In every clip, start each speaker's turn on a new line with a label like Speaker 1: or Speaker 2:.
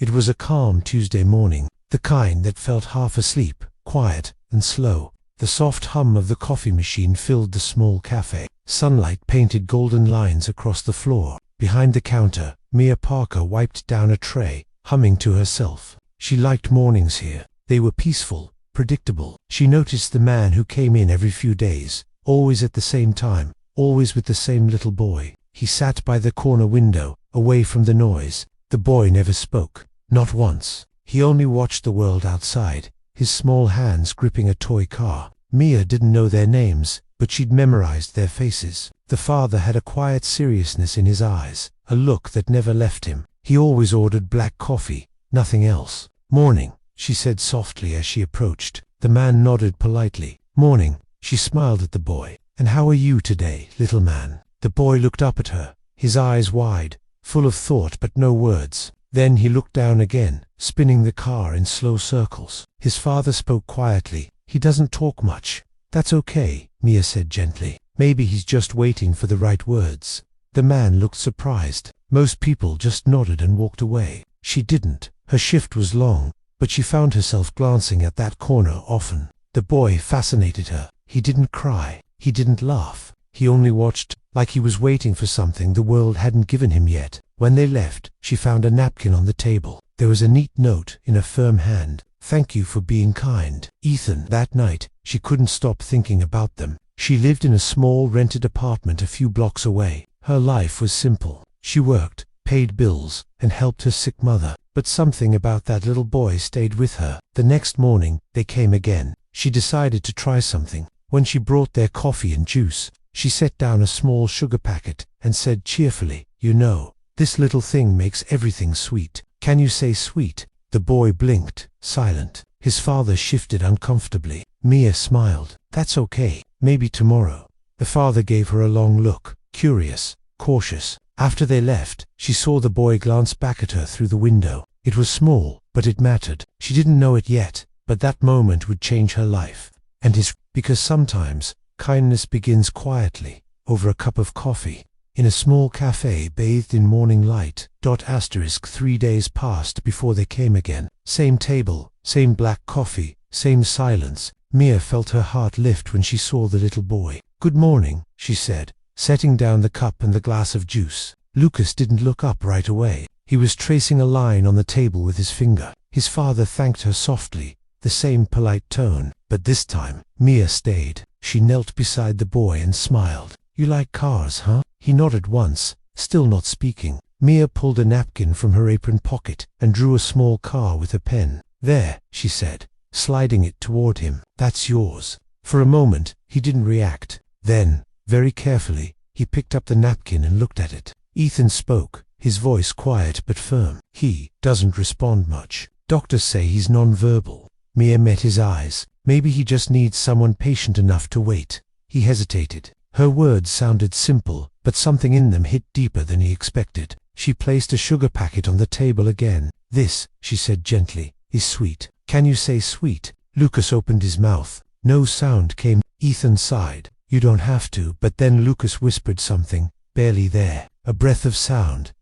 Speaker 1: It was a calm Tuesday morning, the kind that felt half asleep, quiet and slow. The soft hum of the coffee machine filled the small cafe. Sunlight painted golden lines across the floor. Behind the counter, Mia Parker wiped down a tray, humming to herself. She liked mornings here. They were peaceful, predictable. She noticed the man who came in every few days, always at the same time, always with the same little boy. He sat by the corner window, away from the noise. The boy never spoke, not once. He only watched the world outside, his small hands gripping a toy car. Mia didn't know their names, but she'd memorized their faces. The father had a quiet seriousness in his eyes, a look that never left him. He always ordered black coffee, nothing else. "Morning," she said softly as she approached. The man nodded politely. "Morning." She smiled at the boy. "And how are you today, little man?" The boy looked up at her, his eyes wide, full of thought but no words. Then he looked down again, spinning the car in slow circles. His father spoke quietly. "He doesn't talk much." "That's okay," Mia said gently. "Maybe he's just waiting for the right words." The man looked surprised. Most people just nodded and walked away. She didn't. Her shift was long, but she found herself glancing at that corner often. The boy fascinated her. He didn't cry. He didn't laugh. He only watched, like he was waiting for something the world hadn't given him yet. When they left, she found a napkin on the table. There was a neat note in a firm hand. "Thank you for being kind, Ethan." That night, she couldn't stop thinking about them. She lived in a small rented apartment a few blocks away. Her life was simple. She worked, paid bills, and helped her sick mother. But something about that little boy stayed with her. The next morning, they came again. She decided to try something. When she brought their coffee and juice, she set down a small sugar packet and said cheerfully, "You know, this little thing makes everything sweet. Can you say sweet?" The boy blinked, silent. His father shifted uncomfortably. Mia smiled. "That's okay. Maybe tomorrow." The father gave her a long look, curious, cautious. After they left, she saw the boy glance back at her through the window. It was small, but it mattered. She didn't know it yet, but that moment would change her life. And because sometimes, kindness begins quietly, over a cup of coffee, in a small cafe bathed in morning light. 3 days passed before they came again. Same table, same black coffee, same silence. Mia felt her heart lift when she saw the little boy. "Good morning," she said, setting down the cup and the glass of juice. Lucas didn't look up right away. He was tracing a line on the table with his finger. His father thanked her softly, the same polite tone, but this time, Mia stayed. She knelt beside the boy and smiled. "You like cars, huh?" He nodded once, still not speaking. Mia pulled a napkin from her apron pocket and drew a small car with a pen. "There," she said, sliding it toward him. "That's yours." For a moment, he didn't react. Then, very carefully, he picked up the napkin and looked at it. Ethan spoke, his voice quiet but firm. "He doesn't respond much. Doctors say he's nonverbal." Mia met his eyes. "Maybe he just needs someone patient enough to wait." He hesitated. Her words sounded simple, but something in them hit deeper than he expected. She placed a sugar packet on the table again. "This," she said gently, "is sweet. Can you say sweet?" Lucas opened his mouth. No sound came. Ethan sighed. "You don't have to." But then Lucas whispered something, barely there. A breath of sound.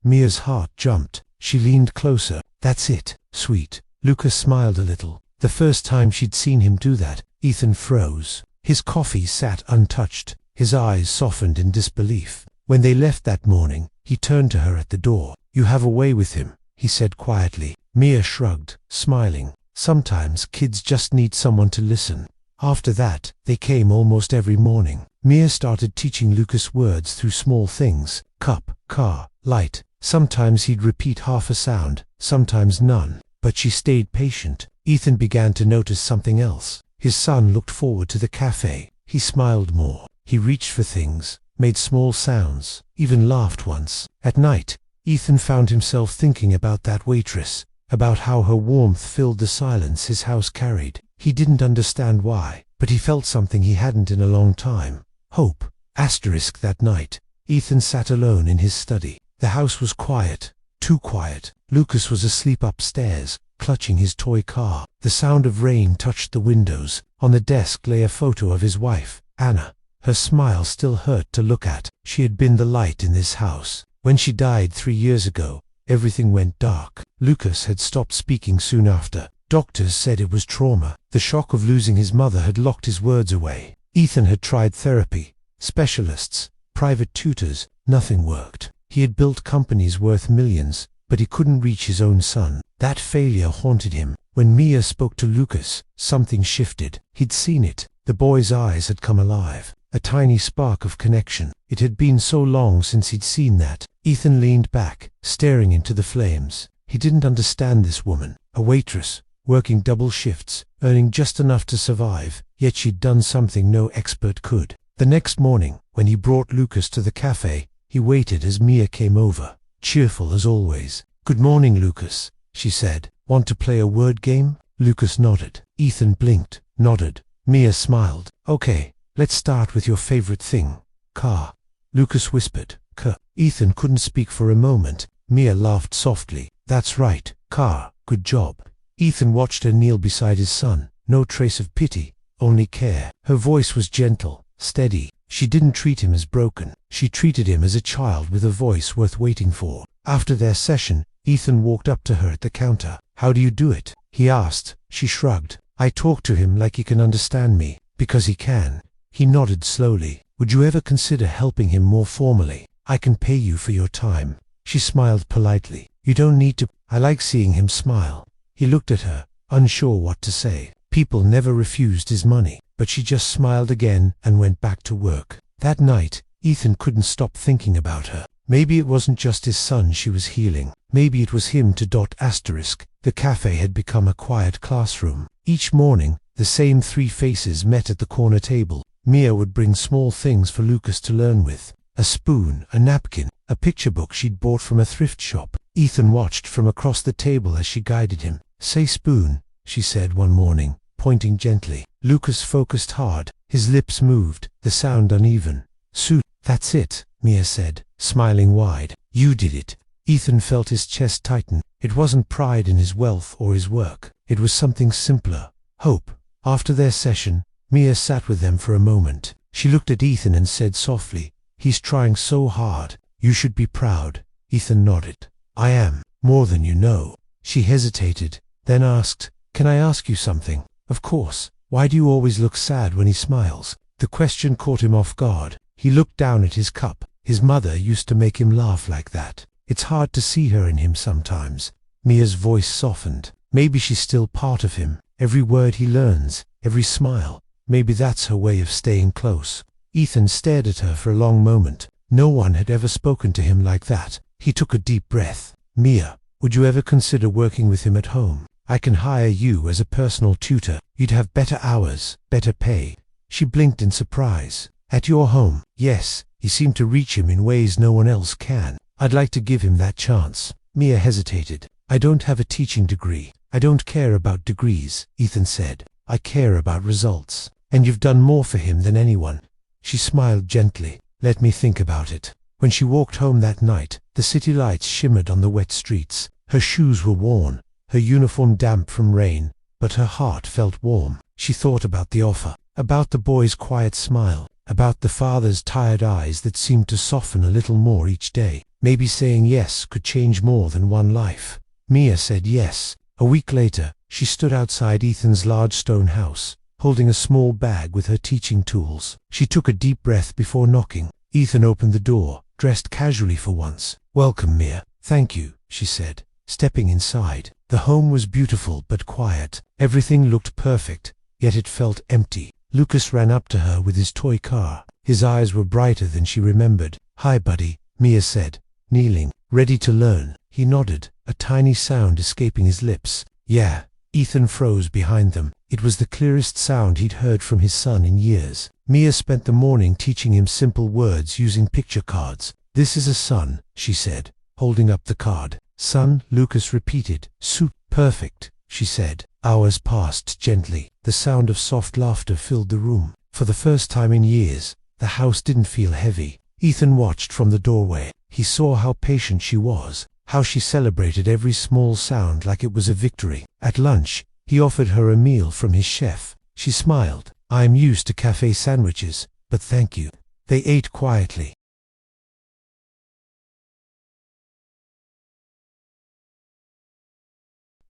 Speaker 1: Mia's heart jumped. She leaned closer. "That's it. Sweet." Lucas smiled a little. The first time she'd seen him do that. Ethan froze. His coffee sat untouched. His eyes softened in disbelief. When they left that morning, he turned to her at the door. "You have a way with him," he said quietly. Mia shrugged, smiling. Sometimes kids just need someone to listen. After that, they came almost every morning. Mia started teaching Lucas words through small things. Cup, car, light. Sometimes he'd repeat half a sound, sometimes none. But she stayed patient. Ethan began to notice something else. His son looked forward to the cafe. He smiled more. He reached for things, made small sounds, even laughed once. At night, Ethan found himself thinking about that waitress, about how her warmth filled the silence his house carried. He didn't understand why, but he felt something he hadn't in a long time. Hope. That night, Ethan sat alone in his study. The house was quiet, too quiet. Lucas was asleep upstairs, clutching his toy car. The sound of rain touched the windows. On the desk lay a photo of his wife, Anna. Her smile still hurt to look at. She had been the light in this house. When she died 3 years ago, everything went dark. Lucas had stopped speaking soon after. Doctors said it was trauma. The shock of losing his mother had locked his words away. Ethan had tried therapy, specialists, private tutors. Nothing worked. He had built companies worth millions, but he couldn't reach his own son. That failure haunted him. When Mia spoke to Lucas, something shifted. He'd seen it. The boy's eyes had come alive. A tiny spark of connection. It had been so long since he'd seen that. Ethan leaned back, staring into the flames. He didn't understand this woman. A waitress, working double shifts, earning just enough to survive, yet she'd done something no expert could. The next morning, when he brought Lucas to the cafe, he waited as Mia came over, cheerful as always. "Good morning, Lucas," she said. "Want to play a word game?" Lucas nodded. Ethan blinked, nodded. Mia smiled. "Okay, let's start with your favorite thing. Car." Lucas whispered, "Car." Ethan couldn't speak for a moment. Mia laughed softly. "That's right, car. Good job." Ethan watched her kneel beside his son. No trace of pity, only care. Her voice was gentle, steady. She didn't treat him as broken. She treated him as a child with a voice worth waiting for. After their session, Ethan walked up to her at the counter. "How do you do it?" he asked. She shrugged. "I talk to him like he can understand me, because he can." He nodded slowly. "Would you ever consider helping him more formally? I can pay you for your time." She smiled politely. "You don't need to." I like seeing him smile. He looked at her, unsure what to say. People never refused his money, but she just smiled again and went back to work. That night, Ethan couldn't stop thinking about her. Maybe it wasn't just his son she was healing. Maybe it was him to dot asterisk. The cafe had become a quiet classroom. Each morning, the same three faces met at the corner table. Mia would bring small things for Lucas to learn with. A spoon, a napkin, a picture book she'd bought from a thrift shop. Ethan watched from across the table as she guided him. "Say spoon," she said one morning, pointing gently. Lucas focused hard. His lips moved, the sound uneven. "Soup." "That's it," Mia said, smiling wide. "You did it." Ethan felt his chest tighten. It wasn't pride in his wealth or his work. It was something simpler. Hope. After their session, Mia sat with them for a moment. She looked at Ethan and said softly, "He's trying so hard. You should be proud." Ethan nodded. "I am, more than you know." She hesitated, then asked, "Can I ask you something?" "Of course. Why do you always look sad when he smiles?" The question caught him off guard. He looked down at his cup. His mother used to make him laugh like that. It's hard to see her in him sometimes. Mia's voice softened. Maybe she's still part of him. Every word he learns, every smile. Maybe that's her way of staying close. Ethan stared at her for a long moment. No one had ever spoken to him like that. He took a deep breath. "Mia, would you ever consider working with him at home? I can hire you as a personal tutor. You'd have better hours, better pay." She blinked in surprise. "At your home?" "Yes, he seemed to reach him in ways no one else can. I'd like to give him that chance." Mia hesitated. "I don't have a teaching degree. I don't care about degrees," Ethan said. "I care about results. And you've done more for him than anyone." She smiled gently. "Let me think about it." When she walked home that night, the city lights shimmered on the wet streets. Her shoes were worn, her uniform damp from rain, but her heart felt warm. She thought about the offer, about the boy's quiet smile, about the father's tired eyes that seemed to soften a little more each day. Maybe saying yes could change more than one life. Mia said yes. A week later, she stood outside Ethan's large stone house, holding a small bag with her teaching tools. She took a deep breath before knocking. Ethan opened the door, dressed casually for once. "Welcome, Mia." "Thank you," she said, stepping inside. The home was beautiful but quiet. Everything looked perfect, yet it felt empty. Lucas ran up to her with his toy car. His eyes were brighter than she remembered. "Hi, buddy," Mia said, kneeling. "Ready to learn?" He nodded, a tiny sound escaping his lips. "Yeah." Ethan froze behind them. It was the clearest sound he'd heard from his son in years. Mia spent the morning teaching him simple words using picture cards. "This is a son," she said, holding up the card. "Son," Lucas repeated. "Soup." "Perfect," she said. Hours passed gently. The sound of soft laughter filled the room. For the first time in years, the house didn't feel heavy. Ethan watched from the doorway. He saw how patient she was, how she celebrated every small sound like it was a victory. At lunch, he offered her a meal from his chef. She smiled. "I'm used to cafe sandwiches, but thank you." They ate quietly,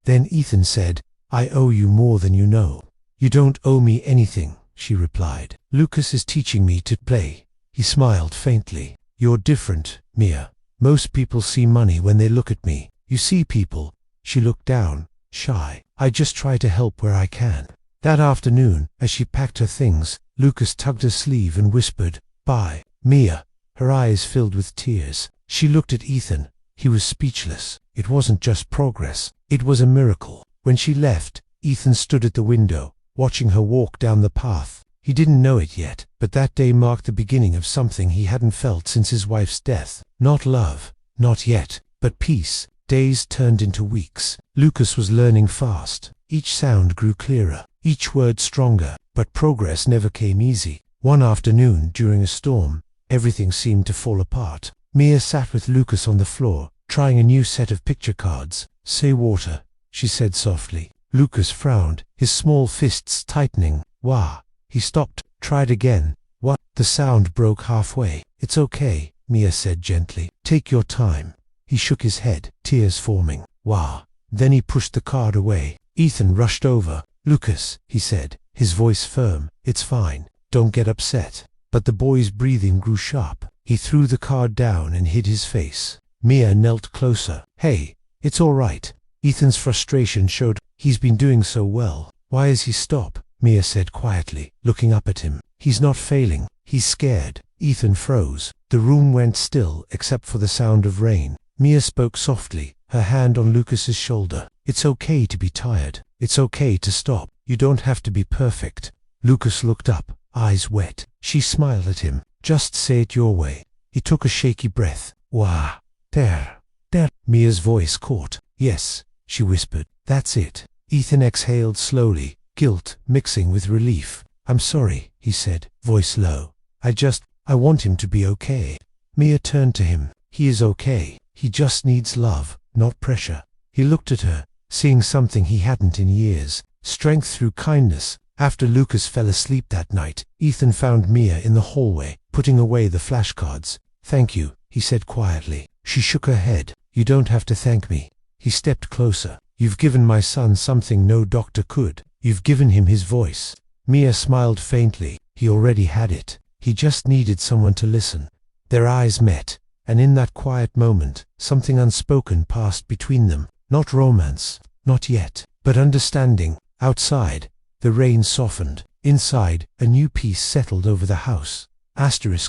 Speaker 1: Then Ethan said, "I owe you more than you know." "You don't owe me anything," she replied. "Lucas is teaching me to play." He smiled faintly. "You're different, Mia. Most people see money when they look at me. You see people." She looked down, shy. "I just try to help where I can." That afternoon, as she packed her things, Lucas tugged her sleeve and whispered, "Bye, Mia." Her eyes filled with tears. She looked at Ethan. He was speechless. It wasn't just progress. It was a miracle. When she left, Ethan stood at the window, watching her walk down the path. He didn't know it yet, but that day marked the beginning of something he hadn't felt since his wife's death. Not love, not yet, but peace. Days turned into weeks. Lucas was learning fast. Each sound grew clearer, each word stronger, but progress never came easy. One afternoon, during a storm, everything seemed to fall apart. Mia sat with Lucas on the floor, trying a new set of picture cards. "Say water," she said softly. Lucas frowned, his small fists tightening. "Wah." He stopped, tried again. "What?" The sound broke halfway. "It's okay," Mia said gently. "Take your time." He shook his head, tears forming. "Wah." Then he pushed the card away. Ethan rushed over. "Lucas," he said, his voice firm, "it's fine. Don't get upset." But the boy's breathing grew sharp. He threw the card down and hid his face. Mia knelt closer. "Hey, it's all right." Ethan's frustration showed. "He's been doing so well. Why is he stop?" Mia said quietly, looking up at him. "He's not failing. He's scared." Ethan froze. The room went still except for the sound of rain. Mia spoke softly, her hand on Lucas's shoulder. "It's okay to be tired. It's okay to stop. You don't have to be perfect." Lucas looked up, eyes wet. She smiled at him. "Just say it your way." He took a shaky breath. "Wah. There. Mia's voice caught. "Yes," she whispered. "That's it." Ethan exhaled slowly, guilt mixing with relief. "I'm sorry," he said, voice low. I want him to be okay." Mia turned to him. "He is okay. He just needs love, not pressure." He looked at her, seeing something he hadn't in years. Strength through kindness. After Lucas fell asleep that night, Ethan found Mia in the hallway, putting away the flashcards. "Thank you," he said quietly. She shook her head. "You don't have to thank me." He stepped closer. "You've given my son something no doctor could. You've given him his voice." Mia smiled faintly. He already had it. He just needed someone to listen. Their eyes met, and in that quiet moment, something unspoken passed between them. Not romance, not yet, but understanding. Outside, the rain softened. Inside, a new peace settled over the house.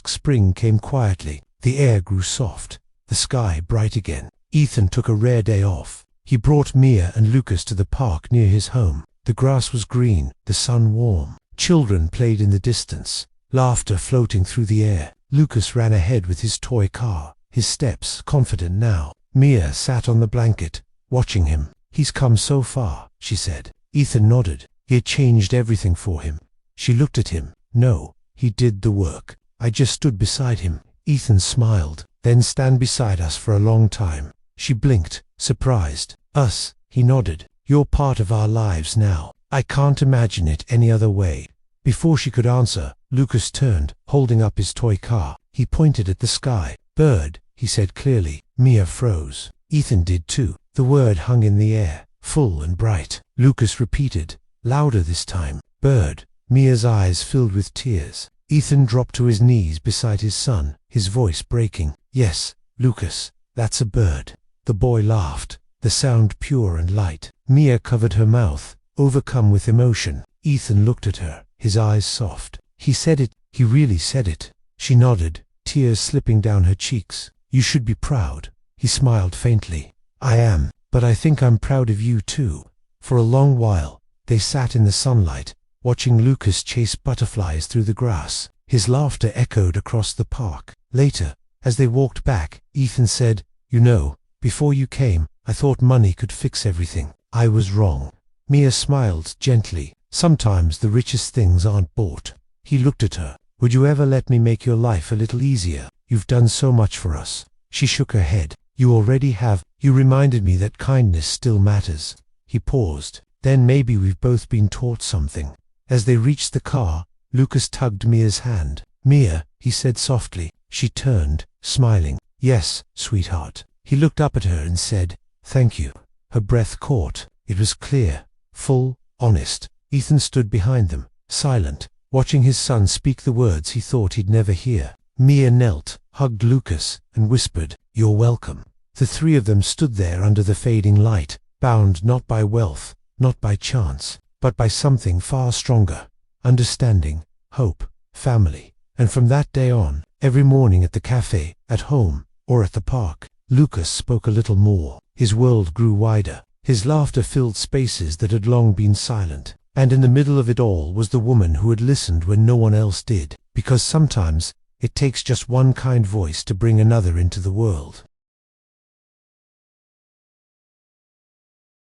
Speaker 1: Spring came quietly. The air grew soft. The sky bright again. Ethan took a rare day off. He brought Mia and Lucas to the park near his home. The grass was green, the sun warm. Children played in the distance, laughter floating through the air. Lucas ran ahead with his toy car, his steps confident now. Mia sat on the blanket, watching him. "He's come so far," she said. Ethan nodded. He had changed everything for him. She looked at him. "No, he did the work. I just stood beside him." Ethan smiled. "Then stand beside us for a long time." She blinked, surprised. "Us?" He nodded. "You're part of our lives now. I can't imagine it any other way." Before she could answer, Lucas turned, holding up his toy car. He pointed at the sky. "Bird," he said clearly. Mia froze. Ethan did too. The word hung in the air, full and bright. Lucas repeated, louder this time. "Bird." Mia's eyes filled with tears. Ethan dropped to his knees beside his son, his voice breaking. "Yes, Lucas, that's a bird." The boy laughed, the sound pure and light. Mia covered her mouth, overcome with emotion. Ethan looked at her, his eyes soft. "He said it. He really said it." She nodded, tears slipping down her cheeks. "You should be proud." He smiled faintly. "I am, but I think I'm proud of you too." For a long while, they sat in the sunlight, watching Lucas chase butterflies through the grass. His laughter echoed across the park. Later, as they walked back, Ethan said, "You know, before you came, I thought money could fix everything. I was wrong." Mia smiled gently. "Sometimes the richest things aren't bought." He looked at her. "Would you ever let me make your life a little easier? You've done so much for us." She shook her head. "You already have. You reminded me that kindness still matters." He paused. "Then maybe we've both been taught something." As they reached the car, Lucas tugged Mia's hand. "Mia," he said softly. She turned, smiling. "Yes, sweetheart." He looked up at her and said, "Thank you." Her breath caught. It was clear, full, honest. Ethan stood behind them, silent, watching his son speak the words he thought he'd never hear. Mia knelt, hugged Lucas, and whispered, "You're welcome." The three of them stood there under the fading light, bound not by wealth, not by chance, but by something far stronger: understanding, hope, family. And from that day on, every morning at the cafe, at home, or at the park, Lucas spoke a little more. His world grew wider. His laughter filled spaces that had long been silent. And in the middle of it all was the woman who had listened when no one else did, because sometimes it takes just one kind voice to bring another into the world.